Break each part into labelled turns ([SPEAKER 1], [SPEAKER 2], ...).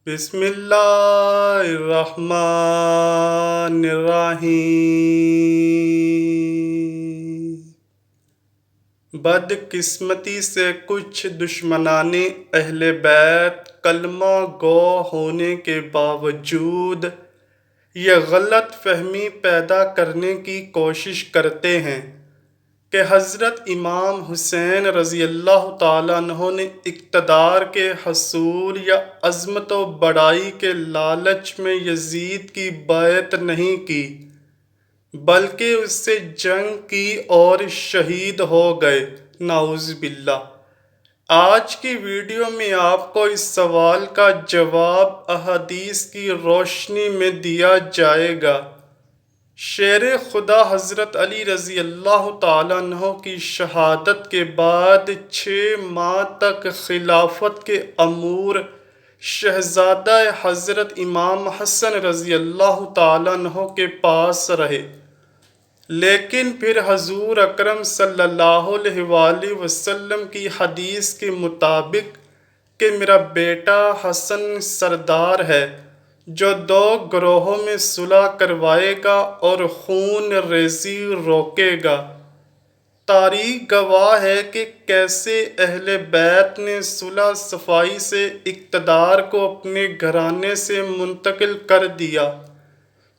[SPEAKER 1] بسم اللہ الرحمن الرحیم۔ بدقسمتی سے کچھ دشمنان اہل بیت کلمہ گو ہونے کے باوجود یہ غلط فہمی پیدا کرنے کی کوشش کرتے ہیں کہ حضرت امام حسین رضی اللہ تعالیٰ عنہ نے اقتدار کے حصول یا عظمت و بڑائی کے لالچ میں یزید کی بیعت نہیں کی بلکہ اس سے جنگ کی اور شہید ہو گئے، نعوذ باللہ۔ آج کی ویڈیو میں آپ کو اس سوال کا جواب احادیث کی روشنی میں دیا جائے گا۔ شیر خدا حضرت علی رضی اللہ تعالیٰ عنہ کی شہادت کے بعد 6 ماہ تک خلافت کے امور شہزادہ حضرت امام حسن رضی اللہ تعالیٰ عنہ کے پاس رہے، لیکن پھر حضور اکرم صلی اللہ علیہ وآلہ وسلم کی حدیث کے مطابق کہ میرا بیٹا حسن سردار ہے جو 2 گروہوں میں صلح کروائے گا اور خون ریزی روکے گا۔ تاریخ گواہ ہے کہ کیسے اہل بیت نے صلح صفائی سے اقتدار کو اپنے گھرانے سے منتقل کر دیا۔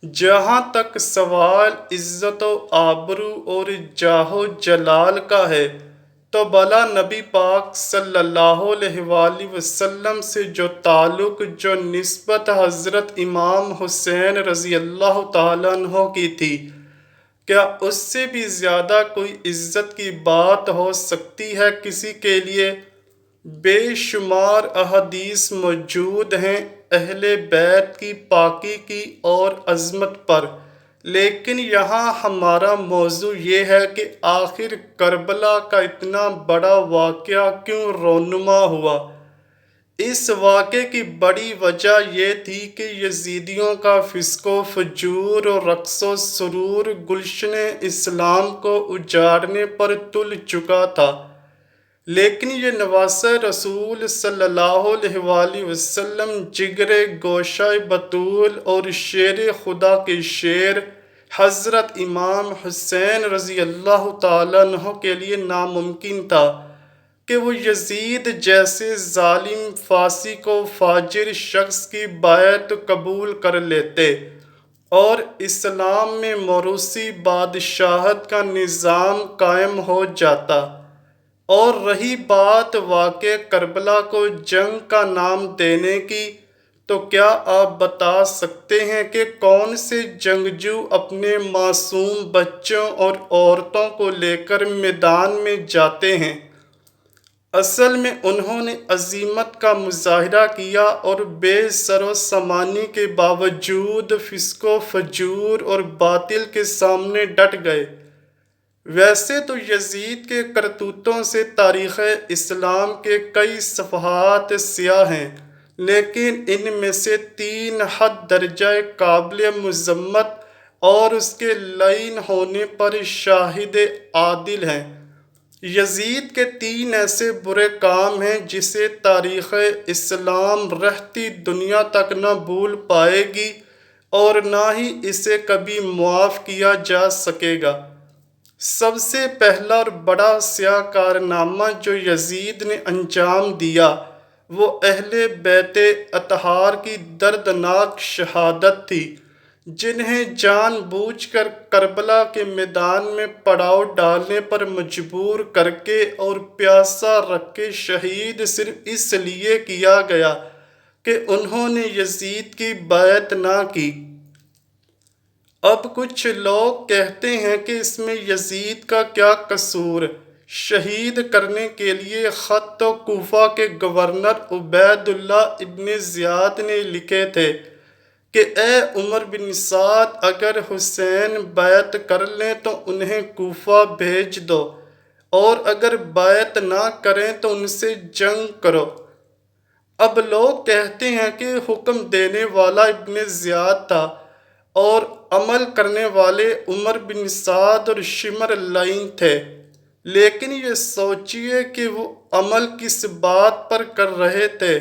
[SPEAKER 1] جہاں تک سوال عزت و آبرو اور جاہ و جلال کا ہے تو بھلا نبی پاک صلی اللہ علیہ وآلہ وسلم سے جو تعلق، جو نسبت حضرت امام حسین رضی اللہ تعالیٰ عنہ کی تھی، کیا اس سے بھی زیادہ کوئی عزت کی بات ہو سکتی ہے کسی کے لیے؟ بے شمار احادیث موجود ہیں اہل بیت کی پاکی کی اور عظمت پر، لیکن یہاں ہمارا موضوع یہ ہے کہ آخر کربلا کا اتنا بڑا واقعہ کیوں رونما ہوا؟ اس واقعے کی بڑی وجہ یہ تھی کہ یزیدیوں کا فسق و فجور اور رقص و سرور گلشن اسلام کو اجاڑنے پر تل چکا تھا، لیکن یہ نواسہ رسول صلی اللہ علیہ وآلہ وسلم، جگر گوشہ بطول اور شیر خدا کے شیر حضرت امام حسین رضی اللہ تعالیٰ عنہ کے لیے ناممکن تھا کہ وہ یزید جیسے ظالم، فاسق و فاجر شخص کی بیعت قبول کر لیتے اور اسلام میں موروثی بادشاہت کا نظام قائم ہو جاتا۔ اور رہی بات واقعہ کربلا کو جنگ کا نام دینے کی، تو کیا آپ بتا سکتے ہیں کہ کون سے جنگجو اپنے معصوم بچوں اور عورتوں کو لے کر میدان میں جاتے ہیں؟ اصل میں انہوں نے عزیمت کا مظاہرہ کیا اور بے سر و سامانی کے باوجود فسق و فجور اور باطل کے سامنے ڈٹ گئے۔ ویسے تو یزید کے کرتوتوں سے تاریخ اسلام کے کئی صفحات سیاہ ہیں، لیکن ان میں سے 3 حد درجہ قابل مذمت اور اس کے لعین ہونے پر شاہد عادل ہیں۔ یزید کے 3 ایسے برے کام ہیں جسے تاریخ اسلام رہتی دنیا تک نہ بھول پائے گی اور نہ ہی اسے کبھی معاف کیا جا سکے گا۔ سب سے پہلا اور بڑا سیاہ کارنامہ جو یزید نے انجام دیا وہ اہل بیت اطہار کی دردناک شہادت تھی، جنہیں جان بوجھ کر کربلا کے میدان میں پڑاؤ ڈالنے پر مجبور کر کے اور پیاسا رکھ کے شہید صرف اس لیے کیا گیا کہ انہوں نے یزید کی بیعت نہ کی۔ اب کچھ لوگ کہتے ہیں کہ اس میں یزید کا کیا قصور؟ شہید کرنے کے لیے خط تو کوفہ کے گورنر عبید اللہ ابن زیاد نے لکھے تھے کہ اے عمر بن سعد، اگر حسین بیعت کر لیں تو انہیں کوفہ بھیج دو، اور اگر بیعت نہ کریں تو ان سے جنگ کرو۔ اب لوگ کہتے ہیں کہ حکم دینے والا ابن زیاد تھا اور عمل کرنے والے عمر بن سعد اور شمر لعین تھے، لیکن یہ سوچیے کہ وہ عمل کس بات پر کر رہے تھے؟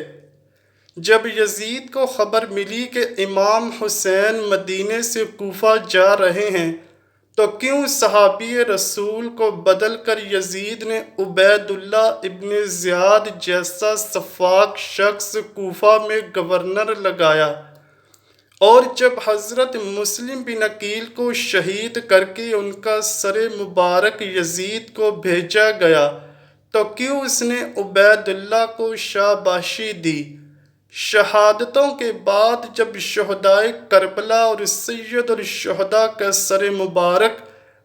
[SPEAKER 1] جب یزید کو خبر ملی کہ امام حسین مدینے سے کوفہ جا رہے ہیں تو کیوں صحابی رسول کو بدل کر یزید نے عبید اللہ ابن زیاد جیسا سفاک شخص کوفہ میں گورنر لگایا، اور جب حضرت مسلم بن عقیل کو شہید کر کے ان کا سر مبارک یزید کو بھیجا گیا تو کیوں اس نے عبید اللہ کو شاباشی دی؟ شہادتوں کے بعد جب شہدائے کربلا اور سید الشہداء کا سر مبارک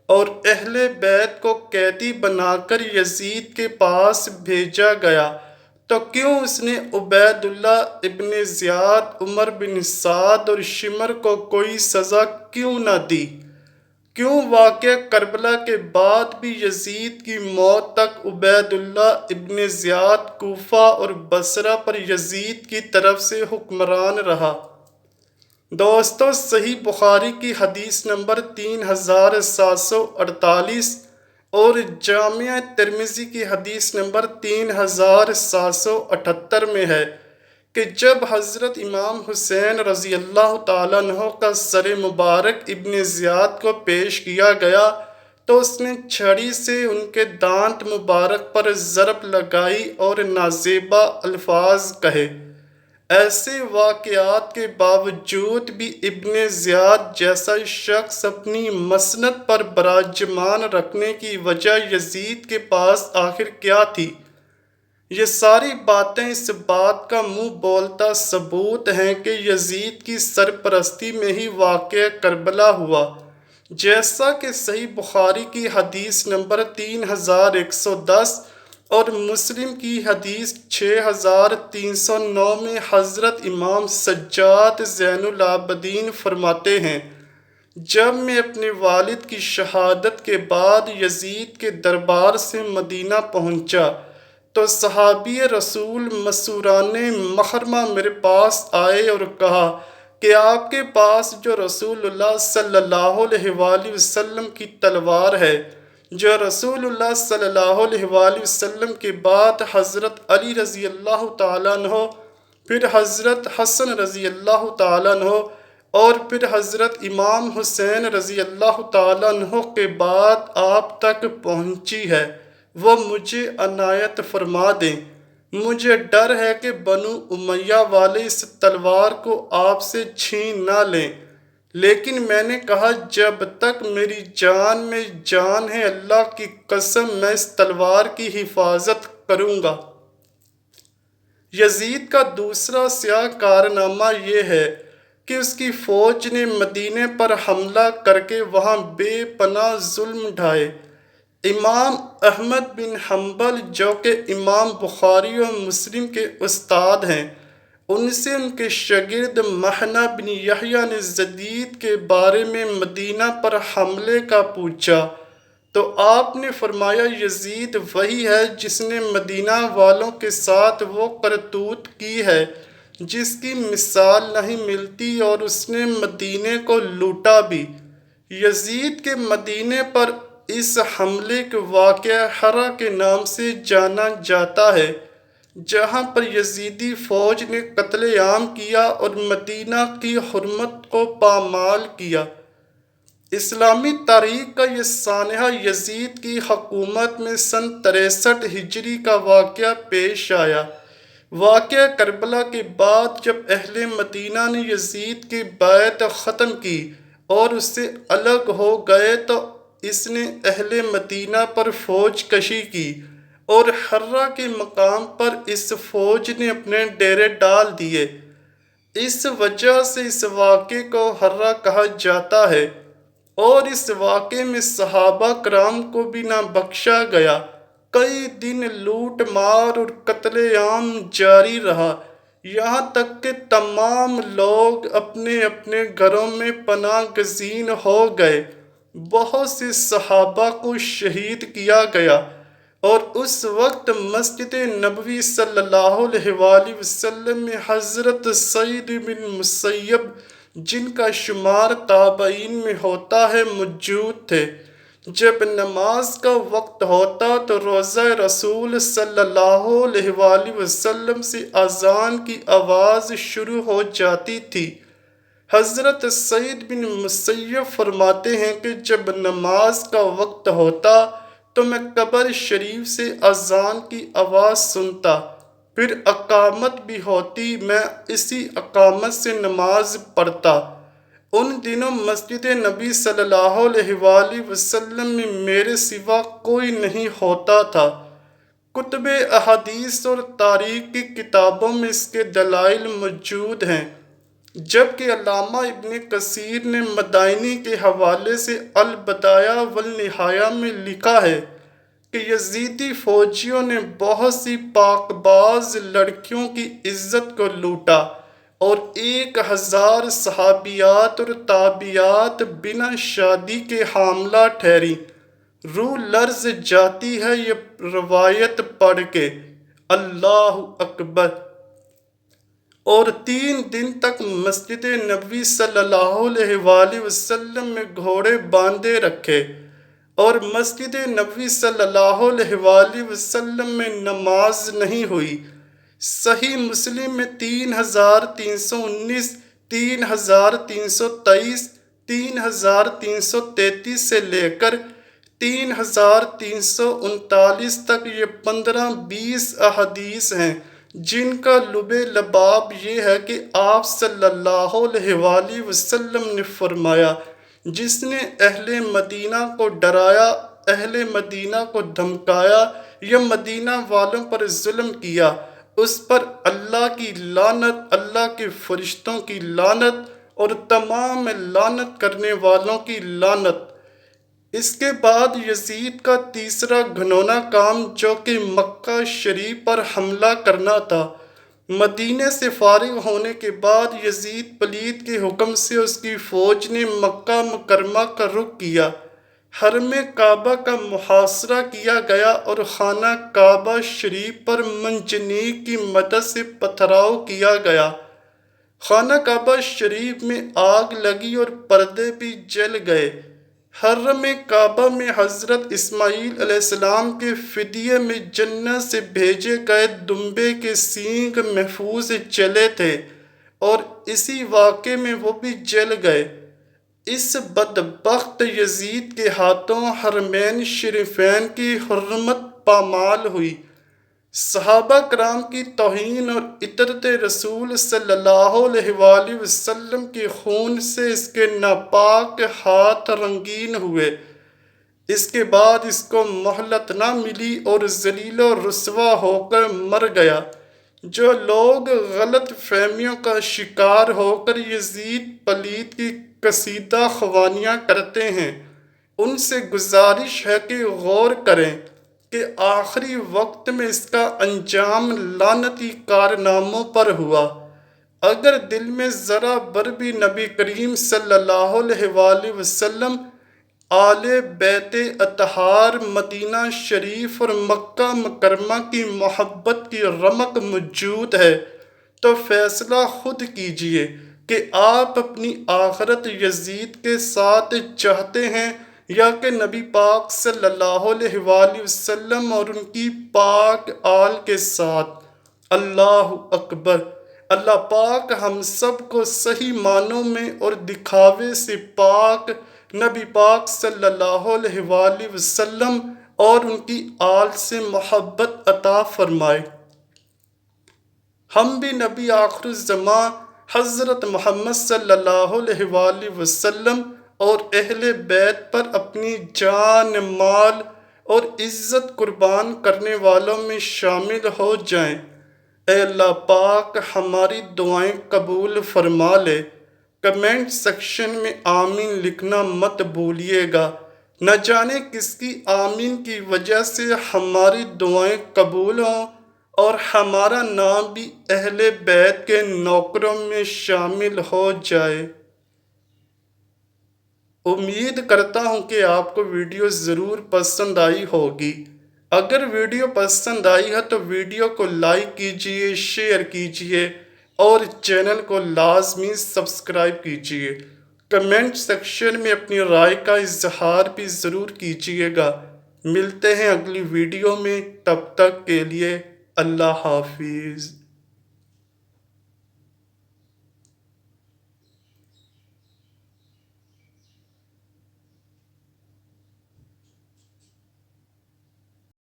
[SPEAKER 1] اور اہل بیت کو قیدی بنا کر یزید کے پاس بھیجا گیا تو کیوں اس نے عبید اللہ ابن زیاد، عمر بن سعد اور شمر کو کوئی سزا کیوں نہ دی؟ کیوں واقعہ کربلا کے بعد بھی یزید کی موت تک عبید اللہ ابن زیاد کوفہ اور بصرہ پر یزید کی طرف سے حکمران رہا؟ دوستو، صحیح بخاری کی حدیث نمبر 3748 اور جامعہ ترمذی کی حدیث نمبر 3778 میں ہے کہ جب حضرت امام حسین رضی اللہ تعالیٰ عنہ کا سر مبارک ابن زیاد کو پیش کیا گیا تو اس نے چھڑی سے ان کے دانت مبارک پر ضرب لگائی اور نازیبا الفاظ کہے۔ ایسے واقعات کے باوجود بھی ابن زیاد جیسا شخص اپنی مسند پر براجمان رکھنے کی وجہ یزید کے پاس آخر کیا تھی؟ یہ ساری باتیں اس بات کا منہ بولتا ثبوت ہیں کہ یزید کی سرپرستی میں ہی واقعہ کربلا ہوا، جیسا کہ صحیح بخاری کی حدیث نمبر 3110 اور مسلم کی حدیث 6309 میں حضرت امام سجاد زین العابدین فرماتے ہیں، جب میں اپنے والد کی شہادت کے بعد یزید کے دربار سے مدینہ پہنچا تو صحابی رسول مسوران مخرمہ میرے پاس آئے اور کہا کہ آپ کے پاس جو رسول اللہ صلی اللہ علیہ وآلہ وسلم کی تلوار ہے، جو رسول اللہ صلی اللہ علیہ وآلہ وسلم کے بعد حضرت علی رضی اللہ تعالیٰ عنہ، پھر حضرت حسن رضی اللہ تعالیٰ عنہ اور پھر حضرت امام حسین رضی اللہ تعالیٰ عنہ کے بعد آپ تک پہنچی ہے، وہ مجھے عنایت فرما دیں۔ مجھے ڈر ہے کہ بنو امیہ والے اس تلوار کو آپ سے چھین نہ لیں، لیکن میں نے کہا جب تک میری جان میں جان ہے اللہ کی قسم میں اس تلوار کی حفاظت کروں گا۔ یزید کا دوسرا سیاہ کارنامہ یہ ہے کہ اس کی فوج نے مدینے پر حملہ کر کے وہاں بے پناہ ظلم ڈھائے۔ امام احمد بن حنبل جو کہ امام بخاری و مسلم کے استاد ہیں، ان سے ان کے شاگرد محنہ بن یحییٰ نے یزید کے بارے میں مدینہ پر حملے کا پوچھا تو آپ نے فرمایا یزید وہی ہے جس نے مدینہ والوں کے ساتھ وہ کرتوت کی ہے جس کی مثال نہیں ملتی، اور اس نے مدینے کو لوٹا بھی۔ یزید کے مدینے پر اس حملے کے واقعہ حرہ کے نام سے جانا جاتا ہے، جہاں پر یزیدی فوج نے قتل عام کیا اور مدینہ کی حرمت کو پامال کیا۔ اسلامی تاریخ کا یہ سانحہ یزید کی حکومت میں سن 63 ہجری کا واقعہ پیش آیا۔ واقعہ کربلا کے بعد جب اہل مدینہ نے یزید کی بیعت ختم کی اور اس سے الگ ہو گئے تو اس نے اہل مدینہ پر فوج کشی کی اور حرہ کے مقام پر اس فوج نے اپنے ڈیرے ڈال دیے۔ اس وجہ سے اس واقعے کو حرہ کہا جاتا ہے، اور اس واقعے میں صحابہ کرام کو بھی نہ بخشا گیا۔ کئی دن لوٹ مار اور قتل عام جاری رہا، یہاں تک کہ تمام لوگ اپنے اپنے گھروں میں پناہ گزین ہو گئے۔ بہت سے صحابہ کو شہید کیا گیا، اور اس وقت مسجد نبوی صلی اللہ علیہ وآلہ وسلم میں حضرت سعید بن مسیب، جن کا شمار تابعین میں ہوتا ہے، موجود تھے، جب نماز کا وقت ہوتا تو روضہ رسول صلی اللہ علیہ وآلہ وسلم سے اذان کی آواز شروع ہو جاتی تھی۔ حضرت سعید بن مسیب فرماتے ہیں کہ جب نماز کا وقت ہوتا تو میں قبر شریف سے اذان کی آواز سنتا، پھر اقامت بھی ہوتی، میں اسی اقامت سے نماز پڑھتا۔ ان دنوں مسجد نبی صلی اللہ علیہ وآلہ وسلم میں میرے سوا کوئی نہیں ہوتا تھا۔ کتب احادیث اور تاریخ کی کتابوں میں اس کے دلائل موجود ہیں، جبکہ علامہ ابن کثیر نے مدائنی کے حوالے سے البدایہ والنہایہ میں لکھا ہے کہ یزیدی فوجیوں نے بہت سی پاک باز لڑکیوں کی عزت کو لوٹا اور 1000 صحابیات اور تابعیات بنا شادی کے حاملہ ٹھہری۔ روح لرز جاتی ہے یہ روایت پڑھ کے، اللہ اکبر۔ اور 3 دن تک مسجد نبوی صلی اللہ علیہ وآلہ وسلم میں گھوڑے باندھے رکھے اور مسجد نبوی صلی اللہ علیہ وآلہ وسلم میں نماز نہیں ہوئی۔ صحیح مسلم میں 3319، 3323، 3333 سے لے کر 3339 تک یہ 15-20 احادیث ہیں، جن کا لب لباب یہ ہے کہ آپ صلی اللہ علیہ وآلہ وسلم نے فرمایا، جس نے اہل مدینہ کو ڈرایا، اہل مدینہ کو دھمکایا یا مدینہ والوں پر ظلم کیا، اس پر اللہ کی لعنت، اللہ کے فرشتوں کی لعنت اور تمام لعنت کرنے والوں کی لعنت۔ اس کے بعد یزید کا تیسرا گھنونا کام جو کہ مکہ شریف پر حملہ کرنا تھا۔ مدینے سے فارغ ہونے کے بعد یزید پلید کے حکم سے اس کی فوج نے مکہ مکرمہ کا رخ کیا۔ حرم کعبہ کا محاصرہ کیا گیا اور خانہ کعبہ شریف پر منجنیق کی مدد سے پتھراؤ کیا گیا۔ خانہ کعبہ شریف میں آگ لگی اور پردے بھی جل گئے۔ حرم کعبہ میں حضرت اسماعیل علیہ السلام کے فدیے میں جنت سے بھیجے گئے دمبے کے سینگ محفوظ چلے تھے اور اسی واقعے میں وہ بھی جل گئے۔ اس بدبخت یزید کے ہاتھوں حرمین شریفین کی حرمت پامال ہوئی۔ صحابہ کرام کی توہین اور عترت رسول صلی اللہ علیہ وآلہ وسلم کے خون سے اس کے ناپاک ہاتھ رنگین ہوئے۔ اس کے بعد اس کو مہلت نہ ملی اور ذلیل و رسوا ہو کر مر گیا۔ جو لوگ غلط فہمیوں کا شکار ہو کر یزید پلید کی کشیدہ خوانیاں کرتے ہیں، ان سے گزارش ہے کہ غور کریں کہ آخری وقت میں اس کا انجام لعنتی کارناموں پر ہوا۔ اگر دل میں ذرا بر بھی نبی کریم صلی اللہ علیہ وآلہ وسلم، آل بیت اطہار، مدینہ شریف اور مکہ مکرمہ کی محبت کی رمق موجود ہے تو فیصلہ خود کیجئے کہ آپ اپنی آخرت یزید کے ساتھ چاہتے ہیں یا کہ نبی پاک صلی اللہ علیہ وآلہ وسلم اور ان کی پاک آل کے ساتھ۔ اللہ اکبر۔ اللہ پاک ہم سب کو صحیح معنوں میں اور دکھاوے سے پاک نبی پاک صلی اللہ علیہ وآلہ وسلم اور ان کی آل سے محبت عطا فرمائے۔ ہم بھی نبی آخر الزماں حضرت محمد صلی اللہ علیہ وآلہ وسلم اور اہل بیت پر اپنی جان، مال اور عزت قربان کرنے والوں میں شامل ہو جائیں۔ اے اللہ پاک ہماری دعائیں قبول فرما لے۔ کمنٹ سیکشن میں آمین لکھنا مت بھولیے گا، نہ جانے کس کی آمین کی وجہ سے ہماری دعائیں قبول ہوں اور ہمارا نام بھی اہل بیت کے نوکروں میں شامل ہو جائے۔ امید کرتا ہوں کہ آپ کو ویڈیو ضرور پسند آئی ہوگی۔ اگر ویڈیو پسند آئی ہے تو ویڈیو کو لائک کیجئے، شیئر کیجئے اور چینل کو لازمی سبسکرائب کیجئے۔ کمنٹ سیکشن میں اپنی رائے کا اظہار بھی ضرور کیجیے گا۔ ملتے ہیں اگلی ویڈیو میں، تب تک کے لیے اللہ حافظ۔